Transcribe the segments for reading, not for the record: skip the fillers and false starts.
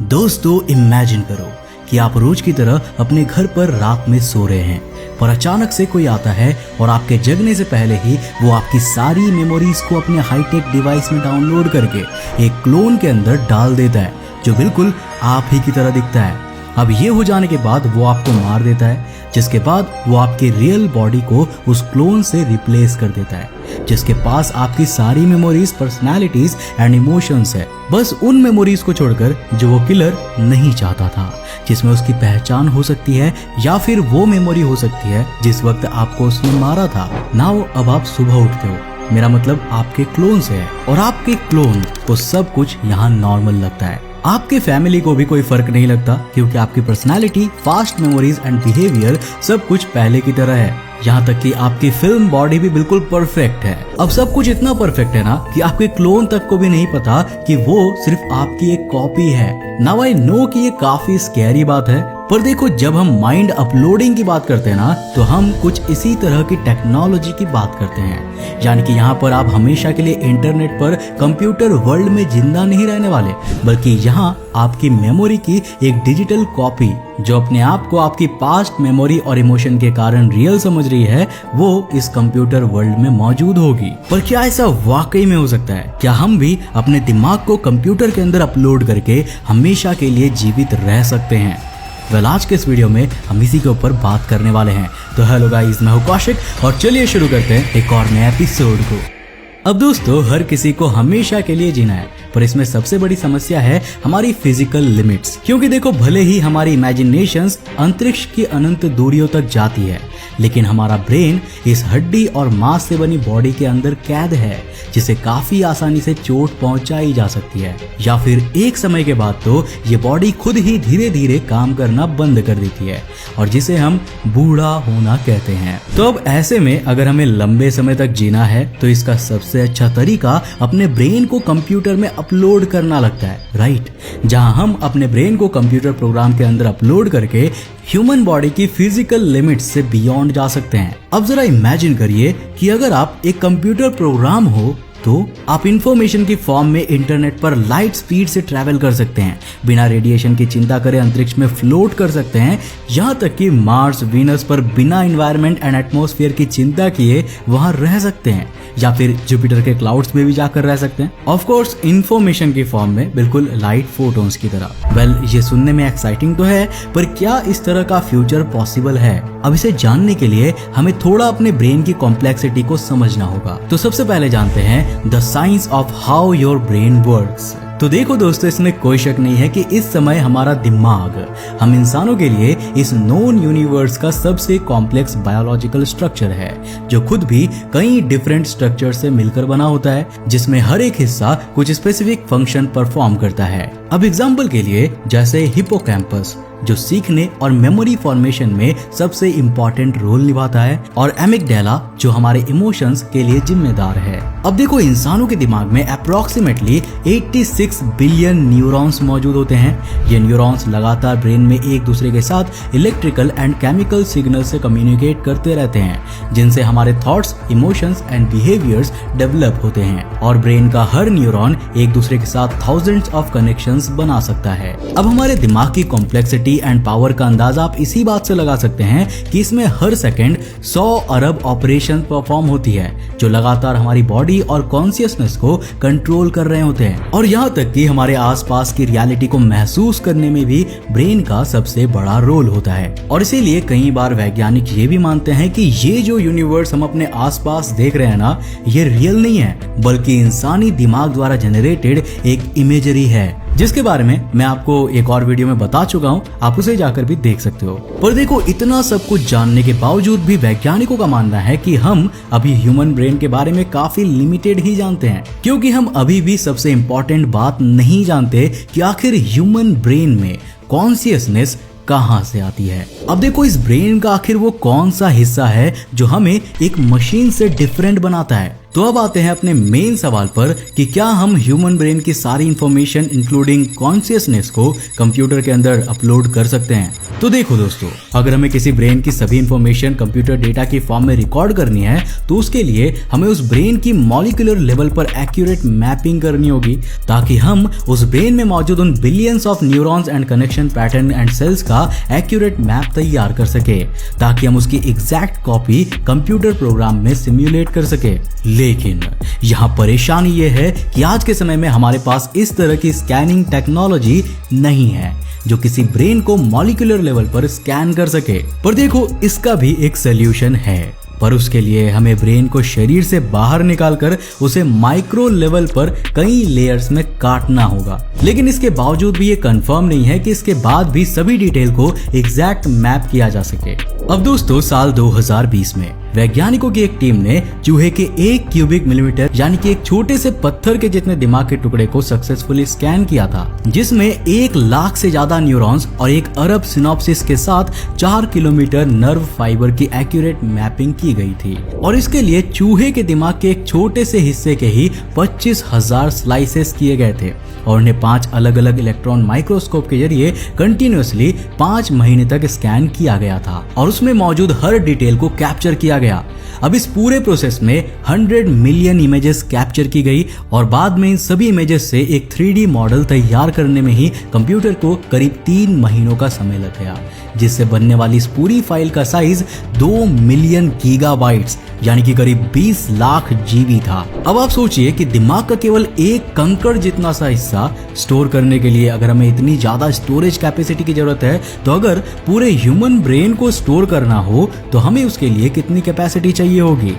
दोस्तों इमेजिन करो कि आप रोज की तरह अपने घर पर रात में सो रहे हैं, पर अचानक से कोई आता है और आपके जगने से पहले ही वो आपकी सारी मेमोरीज को अपने हाईटेक डिवाइस में डाउनलोड करके एक क्लोन के अंदर डाल देता है जो बिल्कुल आप ही की तरह दिखता है। अब ये हो जाने के बाद वो आपको मार देता है, जिसके बाद वो आपकी रियल बॉडी को उस क्लोन से रिप्लेस कर देता है जिसके पास आपकी सारी मेमोरीज, पर्सनालिटीज एंड इमोशंस है, बस उन मेमोरीज को छोड़कर जो वो किलर नहीं चाहता था, जिसमें उसकी पहचान हो सकती है या फिर वो मेमोरी हो सकती है जिस वक्त आपको उसने मारा था। नाउ अब आप सुबह उठते हो, मेरा मतलब आपके क्लोन से है, और आपके क्लोन को सब कुछ यहाँ नॉर्मल लगता है। आपके फैमिली को भी कोई फर्क नहीं लगता क्योंकि आपकी personality, fast memories and behaviour सब कुछ पहले की तरह है। यहाँ तक कि आपकी फिल्म बॉडी भी बिल्कुल परफेक्ट है। अब सब कुछ इतना परफेक्ट है ना कि आपके क्लोन तक को भी नहीं पता कि वो सिर्फ आपकी एक कॉपी है। नाउ आई नो कि ये काफी स्कैरी बात है, पर देखो जब हम माइंड अपलोडिंग की बात करते हैं ना तो हम कुछ इसी तरह की टेक्नोलॉजी की बात करते हैं। यानी कि यहाँ पर आप हमेशा के लिए इंटरनेट पर कंप्यूटर वर्ल्ड में जिंदा नहीं रहने वाले, बल्कि यहाँ आपकी मेमोरी की एक डिजिटल कॉपी जो अपने आप को आपकी पास्ट मेमोरी और इमोशन के कारण रियल समझ रही है, वो इस कंप्यूटर वर्ल्ड में मौजूद होगी। पर क्या ऐसा वाकई में हो सकता है? क्या हम भी अपने दिमाग को कंप्यूटर के अंदर अपलोड करके हमेशा के लिए जीवित रह सकते हैं? आज के इस वीडियो में हम इसी के ऊपर बात करने वाले हैं। तो हेलो गाइस, मैं हूं कौशिक और चलिए शुरू करते हैं एक और नए एपिसोड को। अब दोस्तों, हर किसी को हमेशा के लिए जीना है, पर इसमें सबसे बड़ी समस्या है हमारी फिजिकल लिमिट्स। क्योंकि देखो, भले ही हमारी इमेजिनेशंस अंतरिक्ष की अनंत दूरियों तक जाती है, लेकिन हमारा ब्रेन इस हड्डी और मांस से बनी बॉडी के अंदर कैद है, जिसे काफी आसानी से चोट पहुंचाई जा सकती है, या फिर एक समय के बाद तो ये बॉडी खुद ही धीरे धीरे काम करना बंद कर देती है, और जिसे हम बूढ़ा होना कहते हैं। तो अब ऐसे में अगर हमें लंबे समय तक जीना है तो इसका सबसे अच्छा तरीका अपने ब्रेन को कंप्यूटर में अपलोड करना लगता है, राइट? जहां हम अपने ब्रेन को कंप्यूटर प्रोग्राम के अंदर अपलोड करके ह्यूमन बॉडी की फिजिकल लिमिट्स से बियॉन्ड जा सकते हैं। अब जरा इमेजिन करिए कि अगर आप एक कंप्यूटर प्रोग्राम हो तो आप इंफॉर्मेशन की फॉर्म में इंटरनेट पर लाइट स्पीड से ट्रैवल कर सकते हैं, बिना रेडिएशन की चिंता करे अंतरिक्ष में फ्लोट कर सकते हैं, यहाँ तक कि मार्स, वीनस पर बिना एनवायरनमेंट एंड एटमॉस्फेयर की चिंता किए वहां रह सकते हैं, या फिर जुपिटर के क्लाउड्स में भी जाकर रह सकते हैं। ऑफ कोर्स इंफॉर्मेशन की फॉर्म में, बिल्कुल लाइट फोटोन्स की तरह। वेल, ये सुनने में एक्साइटिंग तो है, पर क्या इस तरह का फ्यूचर पॉसिबल है? अब इसे जानने के लिए हमें थोड़ा अपने ब्रेन की कॉम्प्लेक्सिटी को समझना होगा। तो सबसे पहले जानते हैं the science of how your brain works. तो देखो दोस्तों, इसमें कोई शक नहीं है कि इस समय हमारा दिमाग हम इंसानों के लिए इस नोन यूनिवर्स का सबसे कॉम्प्लेक्स बायोलॉजिकल स्ट्रक्चर है, जो खुद भी कई डिफरेंट स्ट्रक्चर से मिलकर बना होता है, जिसमें हर एक हिस्सा कुछ स्पेसिफिक फंक्शन परफॉर्म करता है। अब एग्जाम्पल के लिए, जैसे हिपोकैम्पस जो सीखने और मेमोरी फॉर्मेशन में सबसे इम्पोर्टेंट रोल निभाता है, और एमिगडाला जो हमारे इमोशंस के लिए जिम्मेदार है। अब देखो, इंसानों के दिमाग में अप्रोक्सीमेटली 86 बिलियन न्यूरॉन्स मौजूद होते हैं। ये न्यूरॉन्स लगातार ब्रेन में एक दूसरे के साथ इलेक्ट्रिकल एंड केमिकल सिग्नल से कम्युनिकेट करते रहते हैं, जिनसे हमारे thoughts, emotions and behaviours develop होते हैं, और ब्रेन का हर न्यूरॉन एक दूसरे के साथ थाउजेंड्स ऑफ कनेक्शंस बना सकता है। अब हमारे दिमाग की कॉम्प्लेक्सिटी एंड पावर का अंदाजा आप इसी बात से लगा सकते हैं कि इसमें हर सेकंड 100 अरब ऑपरेशन परफॉर्म होती है, जो लगातार हमारी बॉडी और कॉन्शियसनेस को कंट्रोल कर रहे होते हैं, और यहाँ तक कि हमारे आसपास की रियलिटी को महसूस करने में भी ब्रेन का सबसे बड़ा रोल होता है। और इसीलिए कई बार वैज्ञानिक ये भी मानते हैं कि ये जो यूनिवर्स हम अपने आसपास देख रहे हैं ना, ये रियल नहीं है, बल्कि इंसानी दिमाग द्वारा जनरेटेड एक इमेजरी है, जिसके बारे में मैं आपको एक और वीडियो में बता चुका हूँ, आप उसे जाकर भी देख सकते हो। पर देखो, इतना सब कुछ जानने के बावजूद भी वैज्ञानिकों का मानना है कि हम अभी ह्यूमन ब्रेन के बारे में काफी लिमिटेड ही जानते हैं, क्योंकि हम अभी भी सबसे इम्पोर्टेंट बात नहीं जानते कि आखिर ह्यूमन ब्रेन में कॉन्शियसनेस कहां से आती है। अब देखो, इस ब्रेन का आखिर वो कौन सा हिस्सा है जो हमें एक मशीन से डिफरेंट बनाता है? तो अब आते हैं अपने मेन सवाल पर कि क्या हम ह्यूमन ब्रेन की सारी इंफॉर्मेशन इंक्लूडिंग कॉन्शियसनेस को कंप्यूटर के अंदर अपलोड कर सकते हैं। तो देखो दोस्तों, अगर हमें किसी ब्रेन की सभी इंफॉर्मेशन कंप्यूटर डेटा की फॉर्म में रिकॉर्ड करनी है तो उसके लिए हमें उस ब्रेन की मॉलिक्यूलर लेवल पर एक्यूरेट मैपिंग करनी होगी, ताकि हम उस ब्रेन में मौजूद उन billions of neurons and connection pattern and cells का एक्यूरेट मैप तैयार कर सके, ताकि हम उसकी एग्जैक्ट कॉपी कंप्यूटर प्रोग्राम में सिम्युलेट कर सके। लेकिन यहाँ परेशानी ये है कि आज के समय में हमारे पास इस तरह की स्कैनिंग टेक्नोलॉजी नहीं है जो किसी ब्रेन को मॉलिक्यूलर लेवल पर स्कैन कर सके। पर देखो, इसका भी एक सोल्यूशन है, पर उसके लिए हमें ब्रेन को शरीर से बाहर निकालकर उसे माइक्रो लेवल पर कई लेयर्स में काटना होगा। लेकिन इसके बावजूद भी ये कंफर्म नहीं है कि इसके बाद भी सभी डिटेल को एग्जैक्ट मैप किया जा सके। अब दोस्तों, साल 2020 में वैज्ञानिकों की एक टीम ने चूहे के 1 क्यूबिक मिलीमीटर यानी कि एक छोटे से पत्थर के जितने दिमाग के टुकड़े को सक्सेसफुली स्कैन किया था, जिसमें 1 लाख से ज्यादा न्यूरॉन्स और 1 अरब सिनॉप्सिस के साथ 4 किलोमीटर नर्व फाइबर की एक्यूरेट मैपिंग की गई थी। और इसके लिए चूहे के दिमाग के एक छोटे से हिस्से के ही 25,000 स्लाइसेस किए गए थे और उन्हें 5 अलग अलग इलेक्ट्रॉन माइक्रोस्कोप के जरिए कंटिन्यूअसली 5 महीने तक स्कैन किया गया था और उसमें मौजूद हर डिटेल को कैप्चर किया गया। अब इस पूरे प्रोसेस में 100 मिलियन इमेजेस कैप्चर की गई और बाद में इन सभी इमेजेस से एक 3D मॉडल तैयार करने में ही कंप्यूटर को करीब 3 महीनों का समय लग गया, जिससे बनने वाली इस पूरी फाइल का साइज 2 मिलियन गीगाबाइट्स यानी कि करीब 20 लाख जीबी था। अब आप सोचिए कि दिमाग का केवल एक कंकड़ जितना सा हिस्सा स्टोर करने के लिए अगर हमें इतनी ज्यादा स्टोरेज कैपेसिटी की जरूरत है, तो अगर पूरे ह्यूमन ब्रेन को स्टोर करना हो तो हमें उसके लिए कितनी कैपेसिटी चाहिए होगी।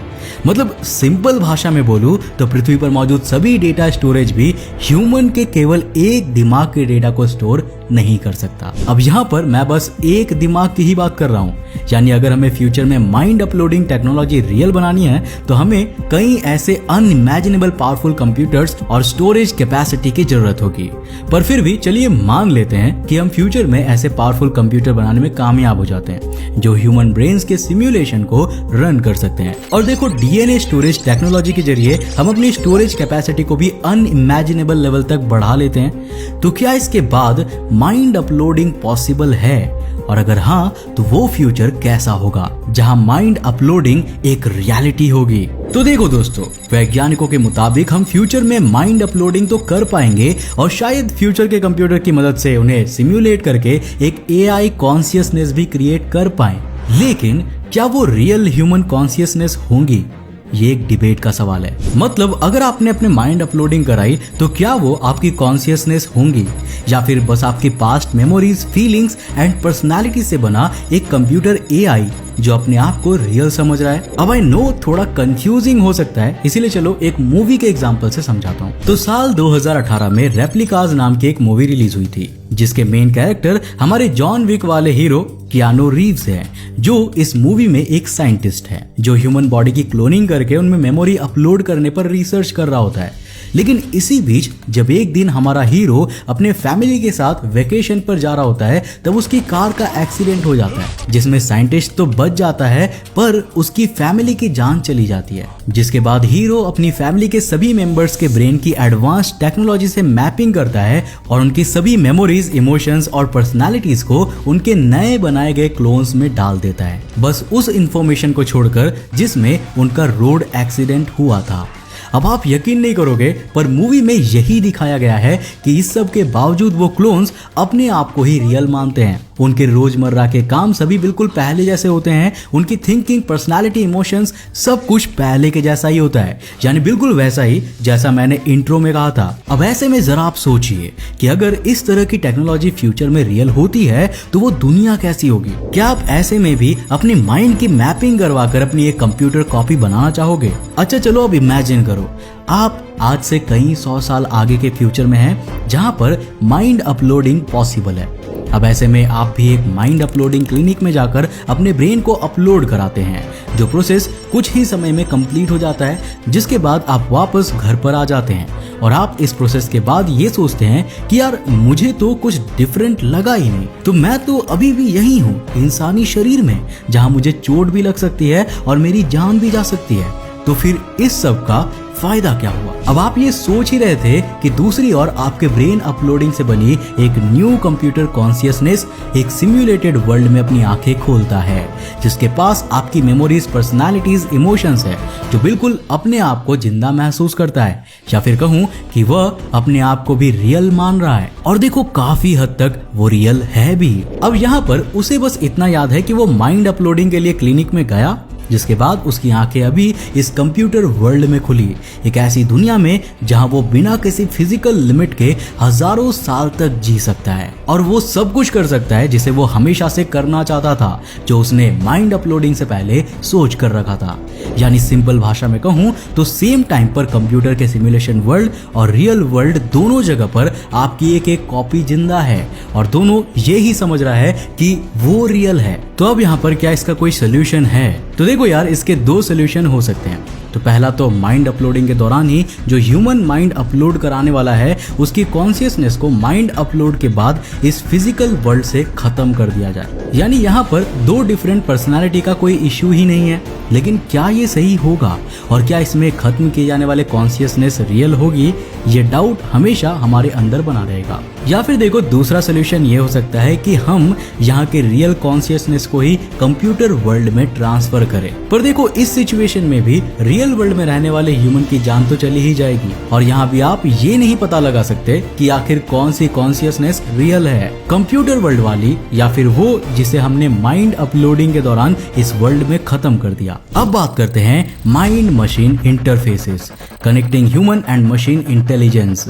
मतलब सिंपल भाषा में बोलूं तो पृथ्वी पर मौजूद सभी डेटा स्टोरेज भी ह्यूमन के केवल एक दिमाग के डेटा को स्टोर नहीं कर सकता। अब यहाँ पर मैं बस एक दिमाग की ही बात कर रहा हूँ, यानी अगर हमें फ्यूचर में माइंड अपलोडिंग टेक्नोलॉजी रियल बनानी है तो हमें कई ऐसे अनइमेजिनेबल पावरफुल कंप्यूटर्स और स्टोरेज कैपेसिटी की जरूरत होगी। पर फिर भी चलिए मान लेते हैं कि हम फ्यूचर में ऐसे पावरफुल कंप्यूटर बनाने में कामयाब हो जाते हैं जो ह्यूमन ब्रेन्स के सिमुलेशन को रन कर सकते हैं। और देखो, डीएनए स्टोरेज टेक्नोलॉजी के जरिए हम अपनी स्टोरेज कैपेसिटी को भी अनइमेजिनेबल लेवल तक बढ़ा लेते हैं। तो क्या इसके बाद माइंड अपलोडिंग पॉसिबल है? और अगर हाँ, तो वो फ्यूचर कैसा होगा जहां माइंड अपलोडिंग एक रियलिटी होगी? तो देखो दोस्तों, वैज्ञानिकों के मुताबिक हम फ्यूचर में माइंड अपलोडिंग तो कर पाएंगे और शायद फ्यूचर के कंप्यूटर की मदद से उन्हें सिम्युलेट करके एक एआई कॉन्शियसनेस भी क्रिएट कर पाएं। लेकिन क्या वो रियल ह्यूमन कॉन्शियसनेस होंगी? ये एक डिबेट का सवाल है। मतलब अगर आपने अपने माइंड अपलोडिंग कराई तो क्या वो आपकी कॉन्शियसनेस होंगी या फिर बस आपकी past memories, feelings and personality से बना एक कंप्यूटर एआई जो अपने आप को रियल समझ रहा है? अब आई नो थोड़ा कंफ्यूजिंग हो सकता है, इसीलिए चलो एक मूवी के एग्जांपल से समझाता हूँ। तो साल 2018 में रेप्लिकाज नाम की एक मूवी रिलीज हुई थी जिसके मेन कैरेक्टर हमारे जॉन विक वाले हीरो कियानो रीव्स हैं, जो इस मूवी में एक साइंटिस्ट है जो ह्यूमन बॉडी की क्लोनिंग करके उनमें मेमोरी अपलोड करने पर रिसर्च कर रहा होता है। लेकिन इसी बीच जब एक दिन हमारा हीरो अपने फैमिली के साथ वेकेशन पर जा रहा होता है तब उसकी कार का एक्सीडेंट हो जाता है, जिसमें साइंटिस्ट तो बच जाता है पर उसकी फैमिली की जान चली जाती है। जिसके बाद हीरो अपनी फैमिली के सभी मेंबर्स के ब्रेन की एडवांस टेक्नोलॉजी से मैपिंग करता है और उनकी सभी मेमोरीज, इमोशंस और पर्सनालिटीज को उनके नए बनाए गए क्लोन्स में डाल देता है, बस उस इंफॉर्मेशन को छोड़कर जिसमें उनका रोड एक्सीडेंट हुआ था। अब आप यकीन नहीं करोगे पर मूवी में यही दिखाया गया है कि इस सब के बावजूद वो क्लोन्स अपने आप को ही रियल मानते हैं। उनके रोजमर्रा के काम सभी बिल्कुल पहले जैसे होते हैं, उनकी थिंकिंग, पर्सनालिटी, इमोशंस सब कुछ पहले के जैसा ही होता है, यानी बिल्कुल वैसा ही जैसा मैंने इंट्रो में कहा था। अब ऐसे में जरा आप सोचिए कि अगर इस तरह की टेक्नोलॉजी फ्यूचर में रियल होती है तो वो दुनिया कैसी होगी? क्या आप ऐसे में भी अपनी माइंड की मैपिंग करवा कर अपनी एक कंप्यूटर कॉपी बनाना चाहोगे? अच्छा चलो अब इमेजिन करो, आप आज से कई 100 साल आगे के फ्यूचर में हैं जहां पर माइंड अपलोडिंग पॉसिबल है। अब ऐसे में आप भी एक माइंड अपलोडिंग क्लिनिक में जाकर अपने ब्रेन को अपलोड कराते हैं, जो प्रोसेस कुछ ही समय में कंप्लीट हो जाता है, जिसके बाद आप वापस घर पर आ जाते हैं और आप इस प्रोसेस के बाद ये सोचते हैं कि यार मुझे तो कुछ डिफरेंट लगा ही नहीं, तो मैं तो अभी भी यही हूँ इंसानी शरीर में, जहाँ मुझे चोट भी लग सकती है और मेरी जान भी जा सकती है। तो फिर इस सब का फायदा क्या हुआ? अब आप ये सोच ही रहे थे कि दूसरी ओर आपके ब्रेन अपलोडिंग से बनी एक न्यू कंप्यूटर कॉन्शियसनेस एक सिम्युलेटेड वर्ल्ड में अपनी आंखें खोलता है, जिसके पास आपकी मेमोरीज, पर्सनालिटीज, इमोशंस है, जो बिल्कुल अपने आप को जिंदा महसूस करता है, या फिर कहूं कि वह अपने आप को भी रियल मान रहा है। और देखो, काफी हद तक वो रियल है भी। अब यहाँ पर उसे बस इतना याद है कि वो माइंड अपलोडिंग के लिए क्लिनिक में गया, जिसके बाद उसकी आंखें अभी इस कंप्यूटर वर्ल्ड में खुली, एक ऐसी दुनिया में जहां वो बिना किसी फिजिकल लिमिट के हजारों साल तक जी सकता है और वो सब कुछ कर सकता है जिसे वो हमेशा से करना चाहता था, जो उसने माइंड अपलोडिंग से पहले सोच कर रखा था। यानी सिंपल भाषा में कहूं तो सेम टाइम पर कंप्यूटर के सिमुलेशन वर्ल्ड और रियल वर्ल्ड दोनों जगह पर आपकी एक एक कॉपी जिंदा है और दोनों ये ही समझ रहा है कि वो रियल है। तो अब यहाँ पर क्या इसका कोई सोल्यूशन है? तो देखो यार, इसके दो सोल्यूशन हो सकते हैं। तो पहला तो माइंड अपलोडिंग के दौरान ही जो ह्यूमन माइंड अपलोड कराने वाला है उसकी कॉन्शियसनेस को माइंड अपलोड के बाद इस फिजिकल वर्ल्ड से खत्म कर दिया जाए। यानी यहाँ पर दो डिफरेंट पर्सनालिटी का कोई इश्यू ही नहीं है। लेकिन क्या ये सही होगा और क्या इसमें खत्म किए जाने वाले कॉन्शियसनेस रियल होगी? ये डाउट हमेशा हमारे अंदर बना रहेगा। या फिर देखो, दूसरा सोल्यूशन ये हो सकता है कि हम यहाँ के रियल कॉन्शियसनेस को ही कंप्यूटर वर्ल्ड में ट्रांसफर करें। पर देखो, इस सिचुएशन में भी रियल वर्ल्ड में रहने वाले ह्यूमन की जान तो चली ही जाएगी और यहाँ भी आप ये नहीं पता लगा सकते कि आखिर कौन सी कॉन्शियसनेस रियल है, कंप्यूटर वर्ल्ड वाली या फिर वो जिसे हमने माइंड अपलोडिंग के दौरान इस वर्ल्ड में खत्म कर दिया। अब बात करते हैं mind machine interfaces, connecting human and machine intelligence.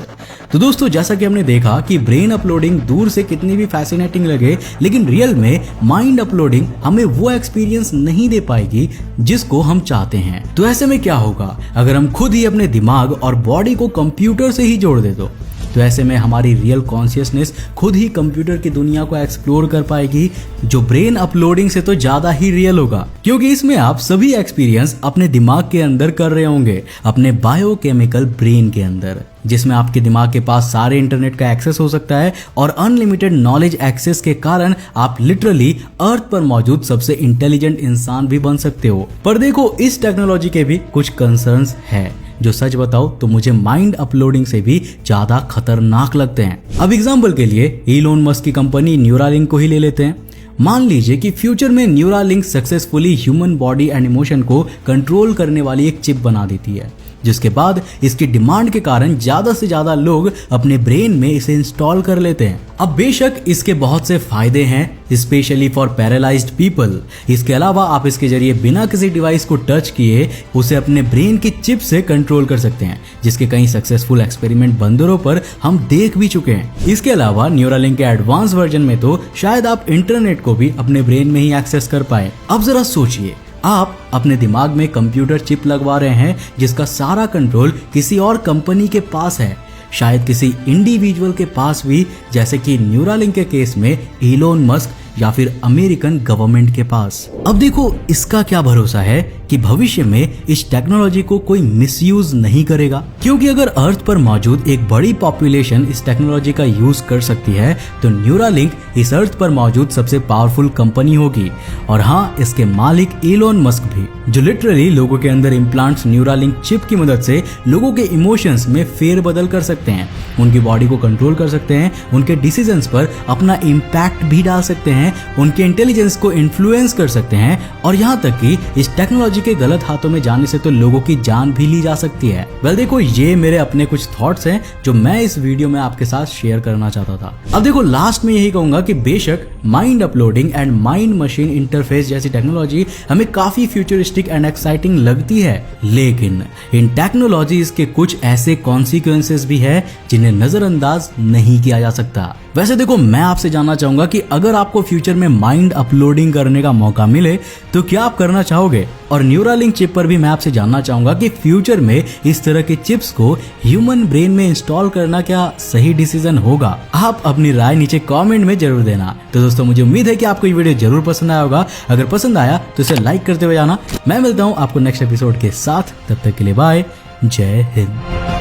तो दोस्तों, जैसा कि हमने देखा कि ब्रेन अपलोडिंग दूर से कितनी भी फैसिनेटिंग लगे, लेकिन रियल में माइंड अपलोडिंग हमें वो एक्सपीरियंस नहीं दे पाएगी जिसको हम चाहते हैं। तो ऐसे में क्या होगा अगर हम खुद ही अपने दिमाग और बॉडी को कंप्यूटर से ही जोड़ दे तो ऐसे में हमारी रियल कॉन्शियसनेस खुद ही कंप्यूटर की दुनिया को एक्सप्लोर कर पाएगी, जो ब्रेन अपलोडिंग से तो ज्यादा ही रियल होगा, क्योंकि इसमें आप सभी एक्सपीरियंस अपने दिमाग के अंदर कर रहे होंगे, अपने बायोकेमिकल ब्रेन के अंदर, जिसमें आपके दिमाग के पास सारे इंटरनेट का एक्सेस हो सकता है और अनलिमिटेड नॉलेज एक्सेस के कारण आप लिटरली अर्थ पर मौजूद सबसे इंटेलिजेंट इंसान भी बन सकते हो। पर देखो, इस टेक्नोलॉजी के भी कुछ कंसर्न्स है जो सच बताओ तो मुझे माइंड अपलोडिंग से भी ज्यादा खतरनाक लगते हैं। अब एग्जांपल के लिए इलोन मस्क की कंपनी न्यूरालिंक को ही ले लेते हैं। मान लीजिए कि फ्यूचर में Neuralink successfully human body and emotion को कंट्रोल करने वाली एक चिप बना देती है, जिसके बाद इसकी डिमांड के कारण ज्यादा से ज्यादा लोग अपने ब्रेन में इसे इंस्टॉल कर लेते हैं। अब बेशक इसके बहुत से फायदे हैं, स्पेशली फॉर पैरालाइज्ड पीपल। इसके अलावा आप इसके जरिए बिना किसी डिवाइस को टच किए उसे अपने ब्रेन की चिप से कंट्रोल कर सकते हैं, जिसके कई सक्सेसफुल एक्सपेरिमेंट बंदरों पर हम देख भी चुके हैं। इसके अलावा न्यूरालिंक के एडवांस वर्जन में तो शायद आप इंटरनेट को भी अपने ब्रेन में ही एक्सेस कर पाए। अब जरा सोचिए, आप अपने दिमाग में कंप्यूटर चिप लगवा रहे हैं जिसका सारा कंट्रोल किसी और कंपनी के पास है, शायद किसी इंडिविजुअल के पास भी, जैसे कि न्यूरालिंक के केस में इलोन मस्क या फिर अमेरिकन गवर्नमेंट के पास। अब देखो, इसका क्या भरोसा है कि भविष्य में इस टेक्नोलॉजी को कोई मिसयूज नहीं करेगा, क्योंकि अगर अर्थ पर मौजूद एक बड़ी पॉपुलेशन इस टेक्नोलॉजी का यूज कर सकती है तो न्यूरालिंक इस अर्थ पर मौजूद सबसे पावरफुल कंपनी होगी। और हाँ, इसके मालिक इलोन मस्क भी, जो लिटरली लोगों के अंदर इम्प्लांट्स न्यूरालिंक चिप की मदद से लोगों के इमोशंस में फेरबदल कर सकते हैं, उनकी बॉडी को कंट्रोल कर सकते हैं, उनके डिसीजंस पर अपना इम्पैक्ट भी डाल सकते हैं, उनके इंटेलिजेंस को इन्फ्लुएंस कर सकते हैं और यहाँ तक कि इस टेक्नोलॉजी के गलत हाथों में जाने से तो लोगों की जान भी ली जा सकती है। वेल देखो, ये मेरे अपने कुछ थॉट्स हैं जो मैं इस वीडियो में आपके साथ शेयर करना चाहता था। अब देखो, लास्ट में यही कहूंगा कि बेशक mind uploading and mind machine interface जैसी टेक्नोलॉजी हमें काफी फ्यूचरिस्टिक एंड एक्साइटिंग लगती है, लेकिन इन टेक्नोलॉजीज के कुछ ऐसे कॉन्सिक्वेंसेस भी है जिन्हें नजरअंदाज नहीं किया जा सकता। वैसे देखो, मैं आपसे जानना चाहूंगा कि अगर आपको फ्यूचर में माइंड अपलोडिंग करने का मौका मिले तो क्या आप करना चाहोगे? और न्यूरालिंक चिप पर भी मैं आपसे जानना चाहूंगा कि फ्यूचर में इस तरह के चिप्स को ह्यूमन ब्रेन में इंस्टॉल करना क्या सही डिसीजन होगा? आप अपनी राय नीचे कमेंट में जरूर देना। तो दोस्तों, मुझे उम्मीद है कि आपको ये वीडियो जरूर पसंद आया होगा। अगर पसंद आया तो इसे लाइक करते हुए जाना। मैं मिलता हूँ आपको नेक्स्ट एपिसोड के साथ, तब तक के लिए बाय, जय हिंद।